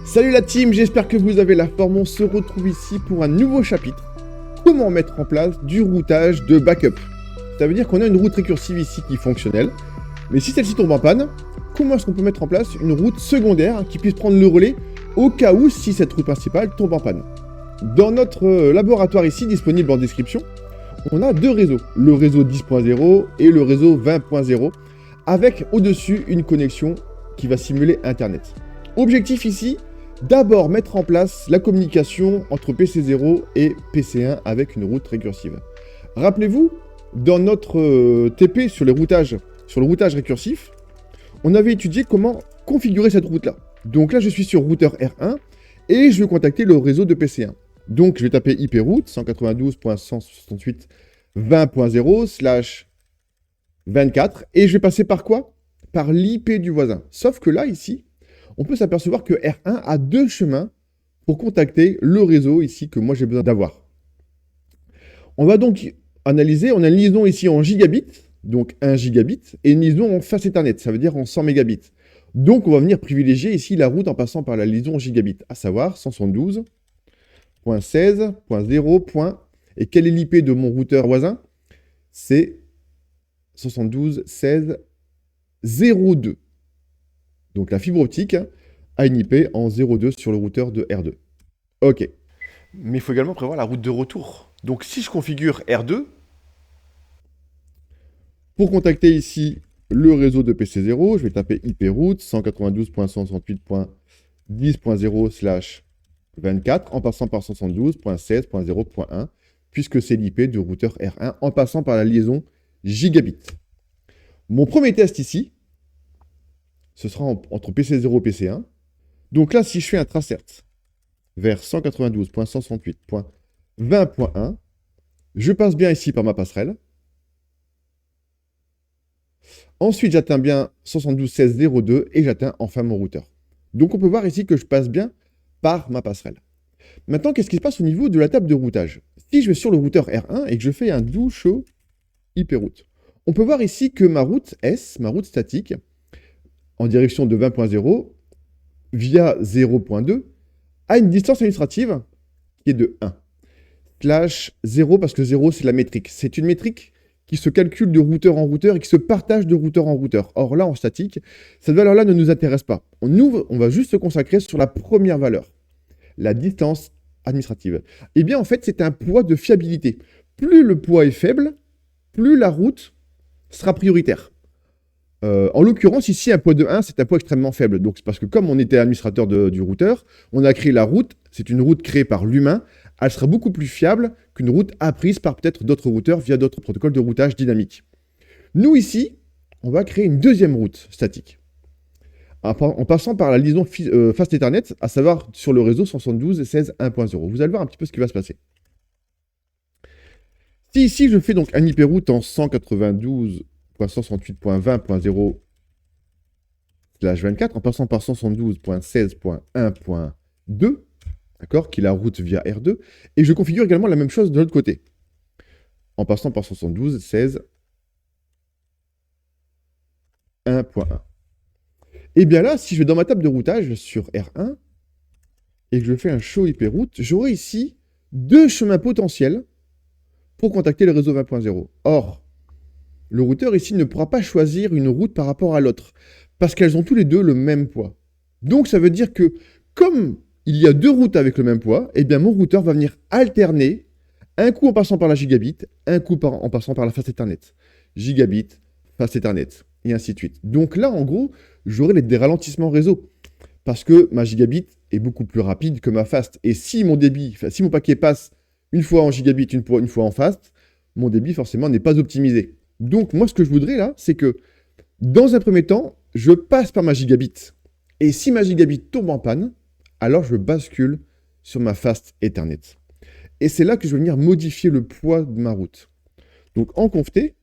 Salut la team, j'espère que vous avez la forme. On se retrouve ici pour un nouveau chapitre. Comment mettre en place du routage de backup. Ça veut dire qu'on a une route récursive ici qui est fonctionnelle. Mais si celle-ci tombe en panne, comment est-ce qu'on peut mettre en place une route secondaire qui puisse prendre le relais au cas où si cette route principale tombe en panne. Dans notre laboratoire ici, disponible en description, on a deux réseaux. Le réseau 10.0 et le réseau 20.0 avec au-dessus une connexion qui va simuler Internet. Objectif ici, d'abord mettre en place la communication entre PC0 et PC1 avec une route récursive. Rappelez-vous, dans notre TP sur le routage récursif, on avait étudié comment configurer cette route-là. Donc là, je suis sur routeur R1 et je veux contacter le réseau de PC1. Donc je vais taper IP route 192.168.20.0/24 et je vais passer par quoi? Par l'IP du voisin. Sauf que là, ici, on peut s'apercevoir que R1 a deux chemins pour contacter le réseau ici que moi j'ai besoin d'avoir. On va donc analyser, on a une liaison ici en gigabits, donc 1 gigabit, et une liaison en face Ethernet, ça veut dire en 100 mégabits. Donc on va venir privilégier ici la route en passant par la liaison gigabit, à savoir 172.16.0. Et quel est l'IP de mon routeur voisin? C'est 72.16.02. Donc la fibre optique a une IP en 0.2 sur le routeur de R2. Ok. Mais il faut également prévoir la route de retour. Donc si je configure R2, pour contacter ici le réseau de PC0, je vais taper IP route 192.168.10.0/24 en passant par 172.16.0.1 puisque c'est l'IP du routeur R1 en passant par la liaison gigabit. Mon premier test ici, ce sera entre PC0 et PC1. Donc là, si je fais un tracert vers 192.168.20.1, je passe bien ici par ma passerelle. Ensuite, j'atteins bien 72.16.02 et j'atteins enfin mon routeur. Donc on peut voir ici que je passe bien par ma passerelle. Maintenant, qu'est-ce qui se passe au niveau de la table de routage? Si je vais sur le routeur R1 et que je fais un do show IP route, on peut voir ici que ma route S, ma route statique, en direction de 20.0 via 0.2 a une distance administrative qui est de 1/0 parce que 0 c'est la métrique. C'est une métrique qui se calcule de routeur en routeur et qui se partage de routeur en routeur. Or là en statique, cette valeur-là ne nous intéresse pas. On va juste se consacrer sur la première valeur, la distance administrative. Eh bien en fait c'est un poids de fiabilité. Plus le poids est faible, plus la route sera prioritaire. En l'occurrence, ici, un poids de 1, c'est un poids extrêmement faible. Donc, c'est parce que comme on était administrateur du routeur, on a créé la route. C'est une route créée par l'humain. Elle sera beaucoup plus fiable qu'une route apprise par peut-être d'autres routeurs via d'autres protocoles de routage dynamique. Nous, ici, on va créer une deuxième route statique. En passant par la liaison Fast Ethernet, à savoir sur le réseau 172.16.1.0. Vous allez voir un petit peu ce qui va se passer. Si ici, je fais donc un IP route en 192.168.20.0/24 en passant par 172.16.1.2, d'accord, qui est la route via R2, et je configure également la même chose de l'autre côté, en passant par 172.16.1.1. Et bien là, si je vais dans ma table de routage sur R1 et que je fais un show IP route, j'aurai ici deux chemins potentiels pour contacter le réseau 20.0. Or, le routeur ici ne pourra pas choisir une route par rapport à l'autre, parce qu'elles ont tous les deux le même poids. Donc ça veut dire que, comme il y a deux routes avec le même poids, eh bien mon routeur va venir alterner, un coup en passant par la gigabit, un coup en passant par la Fast Ethernet. Gigabit, Fast Ethernet, et ainsi de suite. Donc là, en gros, j'aurai des ralentissements réseau, parce que ma gigabit est beaucoup plus rapide que ma fast. Et si mon paquet passe une fois en gigabit, une fois en fast, mon débit forcément n'est pas optimisé. Donc moi ce que je voudrais là, c'est que dans un premier temps, je passe par ma gigabit. Et si ma gigabit tombe en panne, alors je bascule sur ma Fast Ethernet. Et c'est là que je vais venir modifier le poids de ma route. Donc en conf-t,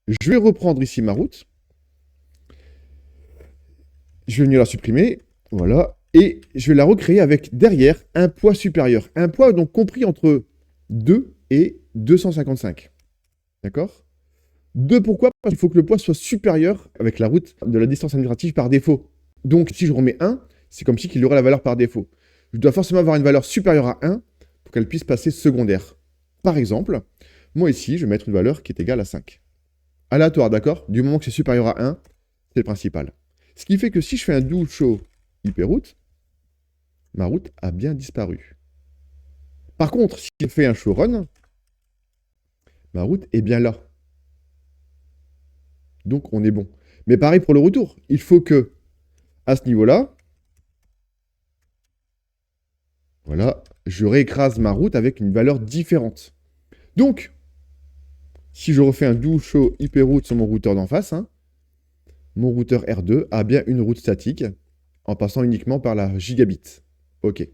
je vais reprendre ici ma route. Je vais venir la supprimer. Voilà. Et je vais la recréer avec derrière un poids supérieur. Un poids donc compris entre 2 et 255. D'accord? 2, pourquoi? Parce qu'il faut que le poids soit supérieur avec la route de la distance administrative par défaut. Donc, si je remets 1, c'est comme si il aurait la valeur par défaut. Je dois forcément avoir une valeur supérieure à 1 pour qu'elle puisse passer secondaire. Par exemple, moi ici, je vais mettre une valeur qui est égale à 5. Aléatoire, d'accord? Du moment que c'est supérieur à 1, c'est le principal. Ce qui fait que si je fais un do show hyperroute, ma route a bien disparu. Par contre, si je fais un show run, ma route est bien là. Donc, on est bon. Mais pareil pour le retour. Il faut que, à ce niveau-là, voilà, je réécrase ma route avec une valeur différente. Donc, si je refais un do show hyperroute sur mon routeur d'en face, hein, mon routeur R2 a bien une route statique en passant uniquement par la gigabit. OK.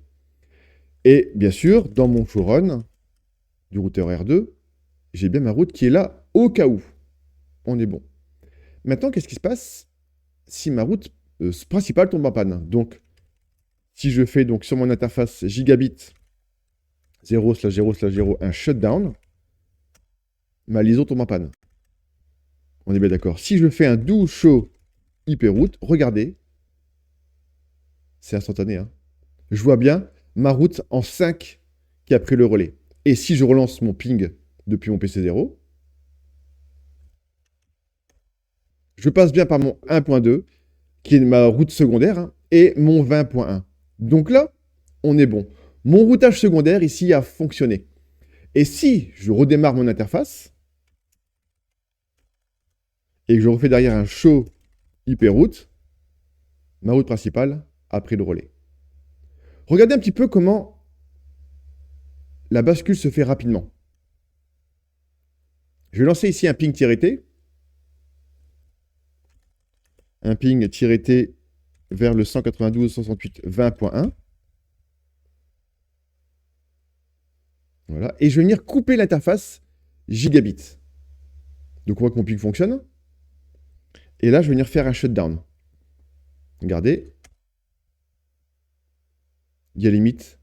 Et bien sûr, dans mon show run du routeur R2, j'ai bien ma route qui est là au cas où. On est bon. Maintenant, qu'est-ce qui se passe si ma route principale tombe en panne? Donc, si je fais donc sur mon interface gigabit 0/0/0 un shutdown, ma liaison tombe en panne. On est bien d'accord. Si je fais un do show hyperroute, regardez, c'est instantané. Hein. Je vois bien ma route en 5 qui a pris le relais. Et si je relance mon ping depuis mon PC 0, je passe bien par mon 1.2, qui est ma route secondaire, hein, et mon 20.1. Donc là, on est bon. Mon routage secondaire ici a fonctionné. Et si je redémarre mon interface, et que je refais derrière un show hyperroute, ma route principale a pris le relais. Regardez un petit peu comment la bascule se fait rapidement. Je vais lancer ici un ping-t. Un ping-t vers le 192.168.20.1. Voilà. Et je vais venir couper l'interface gigabit. Donc on voit que mon ping fonctionne. Et là, je vais venir faire un shutdown. Regardez. Il y a limite.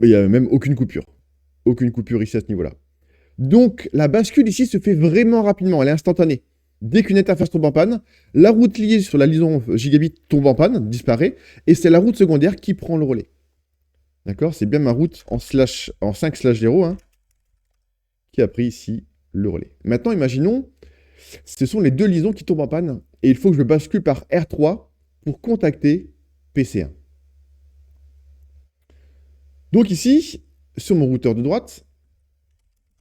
Il n'y a même aucune coupure. Aucune coupure ici à ce niveau-là. Donc la bascule ici se fait vraiment rapidement. Elle est instantanée. Dès qu'une interface tombe en panne, la route liée sur la liaison gigabit tombe en panne, disparaît, et c'est la route secondaire qui prend le relais. D'accord? C'est bien ma route en 5/0 hein, qui a pris ici le relais. Maintenant, imaginons, ce sont les deux liaisons qui tombent en panne, et il faut que je bascule par R3 pour contacter PC1. Donc ici, sur mon routeur de droite,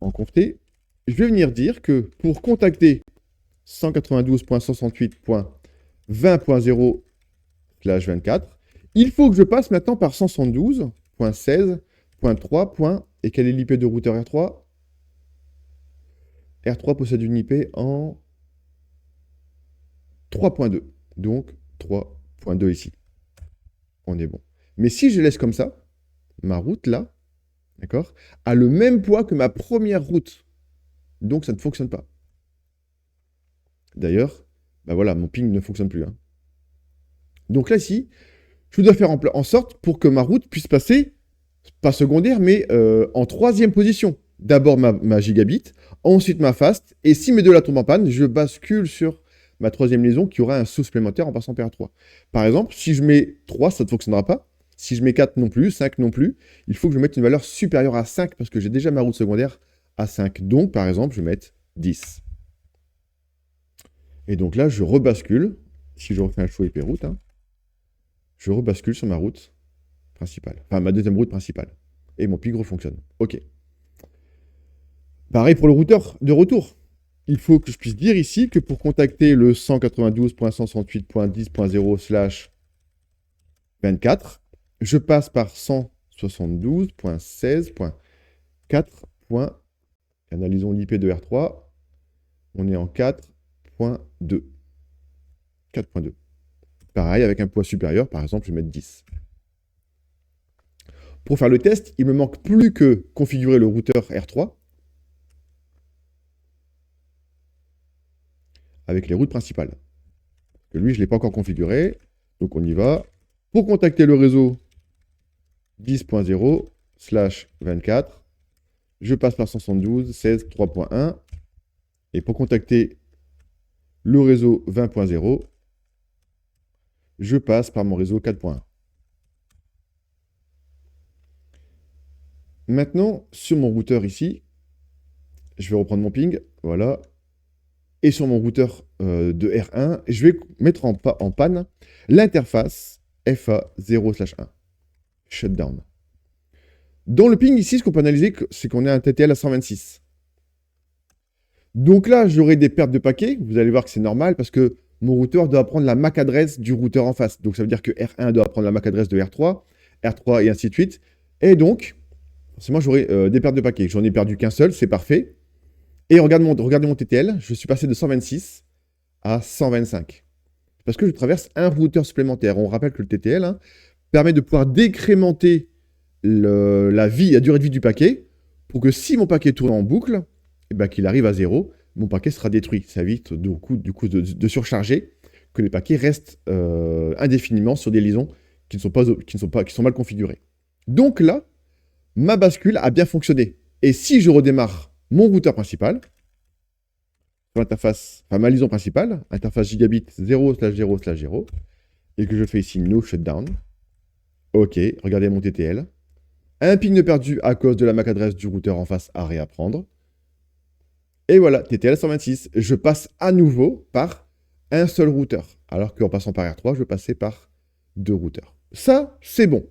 en conf-t, je vais venir dire que pour contacter 192.168.20.0/24, il faut que je passe maintenant par 172.16.3. Et quel est l'IP de routeur R3? R3 possède une IP en 3.2. Donc 3.2 ici. On est bon. Mais si je laisse comme ça, ma route là, d'accord, a le même poids que ma première route. Donc ça ne fonctionne pas. D'ailleurs, ben voilà, mon ping ne fonctionne plus. Hein. Donc là, ici, je dois faire en sorte pour que ma route puisse passer, pas secondaire, mais en troisième position. D'abord ma gigabit, ensuite ma fast, et si mes deux là tombent en panne, je bascule sur ma troisième liaison qui aura un saut supplémentaire en passant par 3. Par exemple, si je mets 3, ça ne fonctionnera pas. Si je mets 4 non plus, 5 non plus, il faut que je mette une valeur supérieure à 5 parce que j'ai déjà ma route secondaire à 5. Donc, par exemple, je vais mettre 10. Et donc là, je rebascule. Si je refais un show hyperroute, hein, je rebascule sur ma route principale. Enfin, ma deuxième route principale. Et mon ping refonctionne. OK. Pareil pour le routeur de retour. Il faut que je puisse dire ici que pour contacter le 192.168.10.0/24, je passe par 172.16.4. Analysons l'IP de R3. On est en 4.2. 4.2. Pareil, avec un poids supérieur, par exemple, je vais mettre 10. Pour faire le test, il me manque plus que configurer le routeur R3 avec les routes principales. Que lui, je ne l'ai pas encore configuré. Donc on y va. Pour contacter le réseau 10.0/24, je passe par 172.16.3.1. Et pour contacter le réseau 20.0, je passe par mon réseau 4.1. Maintenant, sur mon routeur ici, je vais reprendre mon ping, voilà. Et sur mon routeur de R1, je vais mettre en panne l'interface FA0/1, shutdown. Dans le ping ici, ce qu'on peut analyser, c'est qu'on a un TTL à 126. Donc là, j'aurai des pertes de paquets. Vous allez voir que c'est normal parce que mon routeur doit prendre la MAC adresse du routeur en face. Donc ça veut dire que R1 doit prendre la MAC adresse de R3, R3 et ainsi de suite. Et donc, forcément, j'aurai des pertes de paquets. J'en ai perdu qu'un seul, c'est parfait. Et regardez mon TTL, je suis passé de 126 à 125. Parce que je traverse un routeur supplémentaire. On rappelle que le TTL permet de pouvoir décrémenter la durée de vie du paquet pour que si mon paquet tourne en boucle, et ben, qu'il arrive à 0, mon paquet sera détruit. Ça évite du coup de surcharger, que les paquets restent indéfiniment sur des liaisons qui sont mal configurées. Donc là, ma bascule a bien fonctionné. Et si je redémarre mon routeur principal, sur l'interface, enfin ma liaison principale, interface gigabit 0/0/0, et que je fais ici no shutdown, ok, regardez mon TTL, un ping de perdu à cause de la MAC adresse du routeur en face à réapprendre, et voilà, TTL 126, je passe à nouveau par un seul routeur, alors qu'en passant par R3, je passais par 2 routeurs. Ça, c'est bon.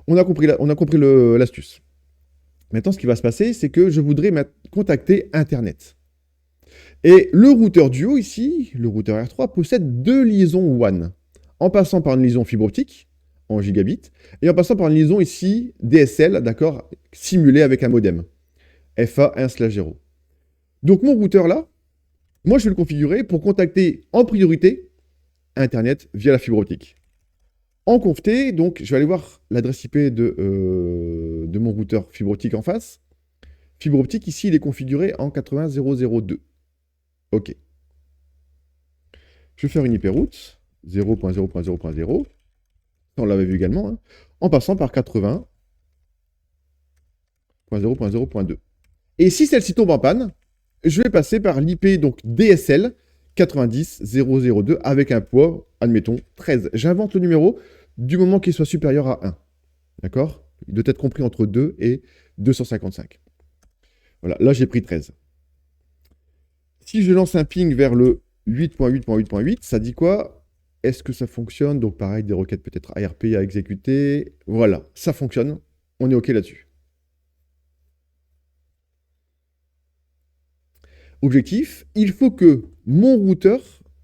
On a compris l'astuce. Maintenant, ce qui va se passer, c'est que je voudrais contacter Internet. Et le routeur du haut ici, le routeur R3, possède 2 liaisons WAN, en passant par une liaison fibre optique, en gigabit, et en passant par une liaison ici, DSL, d'accord, simulée avec un modem, FA1/0. Donc mon routeur là, moi je vais le configurer pour contacter en priorité Internet via la fibre optique. En conft, donc je vais aller voir l'adresse IP de mon routeur fibre optique en face. Fibre optique ici, il est configuré en 80.0.0.2. Ok. Je vais faire une IP route 0.0.0.0. On l'avait vu également, en passant par 80.0.0.2. Et si celle-ci tombe en panne, je vais passer par l'IP donc DSL 90.0.0.2 avec un poids, admettons, 13. J'invente le numéro du moment qu'il soit supérieur à 1. D'accord? Il doit être compris entre 2 et 255. Voilà, là j'ai pris 13. Si je lance un ping vers le 8.8.8.8, ça dit quoi? Est-ce que ça fonctionne? Donc pareil, des requêtes peut-être ARP à exécuter. Voilà, ça fonctionne. On est OK là-dessus. Objectif, il faut que mon routeur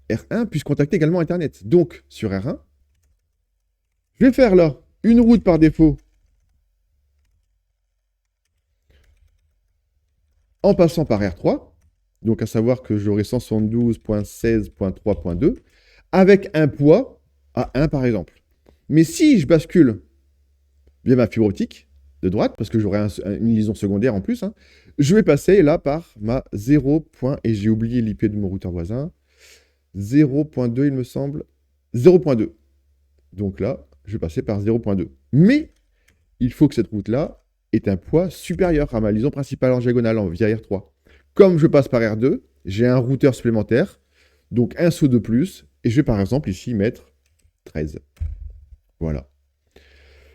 R1 puisse contacter également Internet. Donc, sur R1, je vais faire là une route par défaut en passant par R3. Donc, à savoir que j'aurai 172.16.3.2 avec un poids à 1 par exemple. Mais si je bascule via ma fibre optique de droite, parce que j'aurai une liaison secondaire en plus, je vais passer là par ma 0. Et j'ai oublié l'IP de mon routeur voisin. 0.2, il me semble. 0.2. Donc là, je vais passer par 0.2. Mais il faut que cette route-là ait un poids supérieur à ma liaison principale en diagonale via R3. Comme je passe par R2, j'ai un routeur supplémentaire, donc un saut de plus, et je vais par exemple ici mettre 13. Voilà.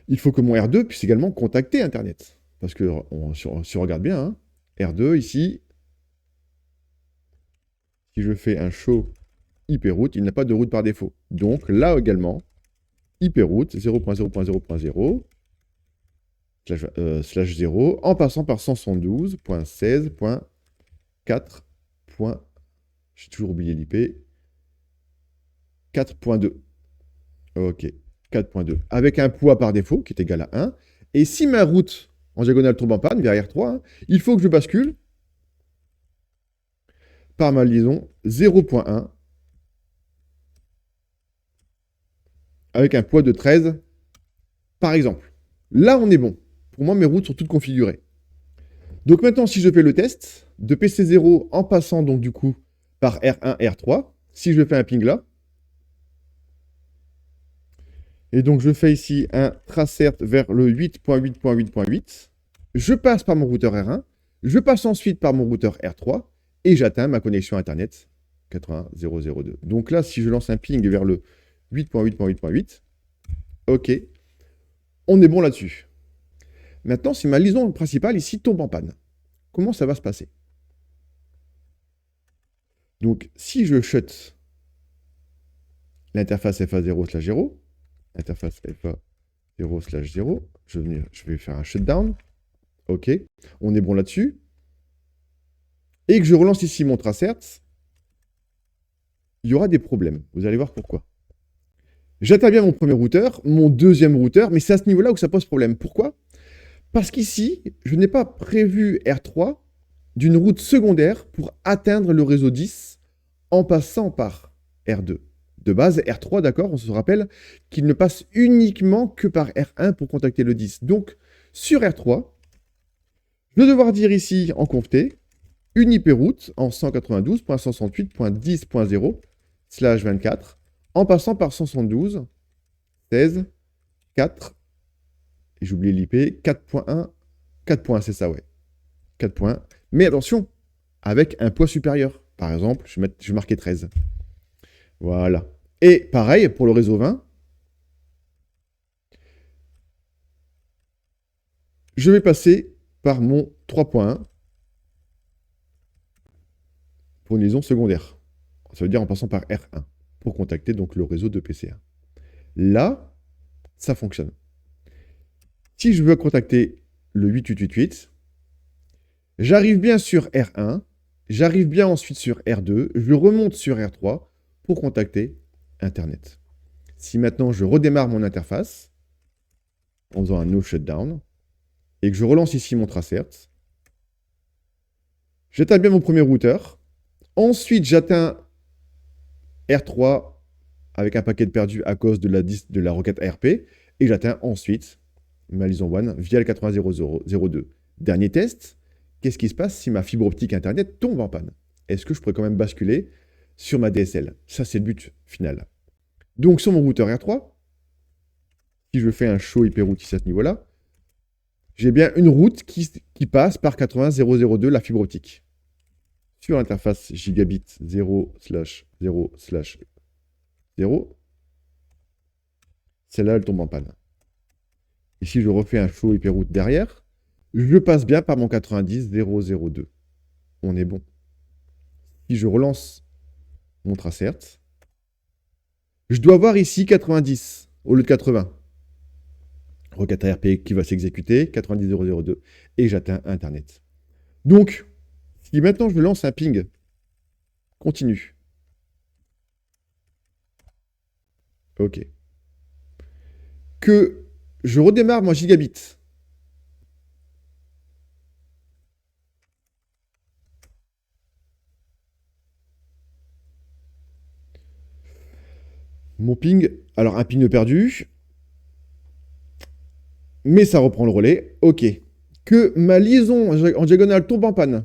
Il faut que mon R2 puisse également contacter Internet. Parce que si on regarde bien, R2 ici, si je fais un show IP route, il n'a pas de route par défaut. Donc là également, IP route 0.0.0.0 /0 en passant par 172.16.4. J'ai toujours oublié l'IP. 4.2. Ok, 4.2. Avec un poids par défaut qui est égal à 1. Et si ma route en diagonale tombe en panne, vers R3, il faut que je bascule par ma liaison 0.1 avec un poids de 13, par exemple. Là, on est bon. Pour moi, mes routes sont toutes configurées. Donc maintenant, si je fais le test de PC0 en passant donc du coup par R1, R3, si je fais un ping là, et donc je fais ici un tracert vers le 8.8.8.8, je passe par mon routeur R1, je passe ensuite par mon routeur R3, et j'atteins ma connexion Internet 8.8.8.8. Donc là, si je lance un ping vers le 8.8.8.8, ok, on est bon là-dessus. Maintenant, si ma liaison principale ici tombe en panne, comment ça va se passer? Donc, si je shut l'interface FA0/0, interface FA0/0, je vais faire un shutdown. Ok, on est bon là-dessus. Et que je relance ici mon tracerts, il y aura des problèmes. Vous allez voir pourquoi. J'atteins bien mon premier routeur, mon deuxième routeur, mais c'est à ce niveau-là où ça pose problème. Pourquoi? Parce qu'ici, je n'ai pas prévu R3 d'une route secondaire pour atteindre le réseau 10 en passant par R2. De base, R3, d'accord, on se rappelle qu'il ne passe uniquement que par R1 pour contacter le 10. Donc, sur R3, je vais devoir dire ici en conft une IP route en 192.168.10.0/24 en passant par 172, 16, 4, et j'ai oublié l'IP, 4.1, 4.1, c'est ça, ouais. 4 points. Mais attention, avec un poids supérieur. Par exemple, je vais marquer 13. Voilà. Et pareil pour le réseau 20. Je vais passer par mon 3.1 pour une liaison secondaire. Ça veut dire en passant par R1 pour contacter donc le réseau de PC1. Là, ça fonctionne. Si je veux contacter le 8888, j'arrive bien sur R1, j'arrive bien ensuite sur R2, je remonte sur R3 pour contacter Internet. Si maintenant je redémarre mon interface en faisant un no shutdown et que je relance ici mon tracerts, j'atteins bien mon premier routeur. Ensuite, j'atteins R3 avec un paquet de perdu à cause de la requête ARP et j'atteins ensuite ma liaison WAN via le 80.0.0.2. Dernier test, qu'est-ce qui se passe si ma fibre optique Internet tombe en panne? Est-ce que je pourrais quand même basculer sur ma DSL? Ça, c'est le but final. Donc, sur mon routeur R3, si je fais un show IP route ici à ce niveau-là, j'ai bien une route qui passe par 80.0.0.2, la fibre optique. Sur l'interface gigabit 0/0/0, celle-là, elle tombe en panne. Et si je refais un show IP route derrière, je passe bien par mon 90.0.0.2. On est bon. Si je relance mon tracerts, je dois voir ici 90 au lieu de 80. Requête ARP qui va s'exécuter, 90.0.0.2, et j'atteins Internet. Donc, si maintenant je lance un ping continu, ok, que je redémarre mon gigabit, mon ping, alors un ping perdu, mais ça reprend le relais, ok, que ma liaison en diagonale tombe en panne,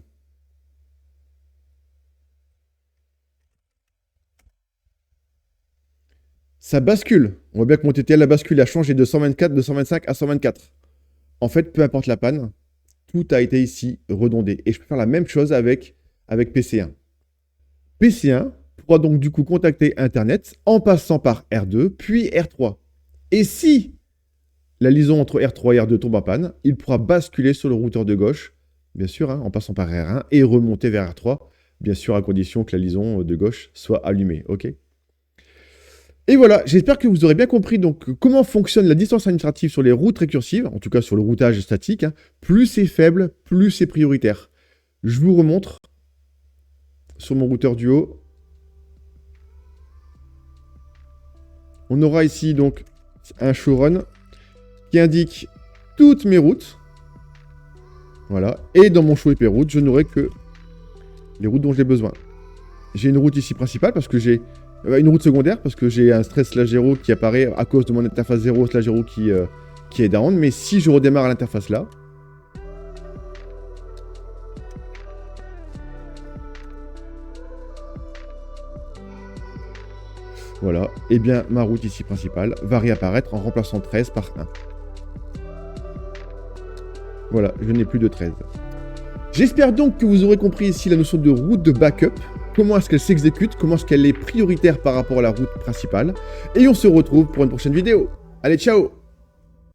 ça bascule. On voit bien que mon TTL a basculé, a changé de 124, de 125 à 124. En fait, peu importe la panne, tout a été ici redondé. Et je peux faire la même chose avec PC1. PC1 pourra donc du coup contacter Internet en passant par R2, puis R3. Et si la liaison entre R3 et R2 tombe en panne, il pourra basculer sur le routeur de gauche, bien sûr, en passant par R1, et remonter vers R3, bien sûr à condition que la liaison de gauche soit allumée. Ok ? Et voilà, j'espère que vous aurez bien compris donc comment fonctionne la distance administrative sur les routes récursives, en tout cas sur le routage statique. Plus c'est faible, plus c'est prioritaire. Je vous remontre sur mon routeur duo. On aura ici donc un showrun qui indique toutes mes routes. Voilà. Et dans mon show IP route, je n'aurai que les routes dont j'ai besoin. J'ai une route ici principale parce que j'ai une route secondaire parce que j'ai un stress/0 qui apparaît à cause de mon interface 0/0 qui est down. Mais si je redémarre à l'interface là, voilà, et bien ma route ici principale va réapparaître en remplaçant 13 par 1. Voilà, je n'ai plus de 13. J'espère donc que vous aurez compris ici la notion de route de backup comment est-ce qu'elle s'exécute, comment est-ce qu'elle est prioritaire par rapport à la route principale. Et on se retrouve pour une prochaine vidéo. Allez, ciao!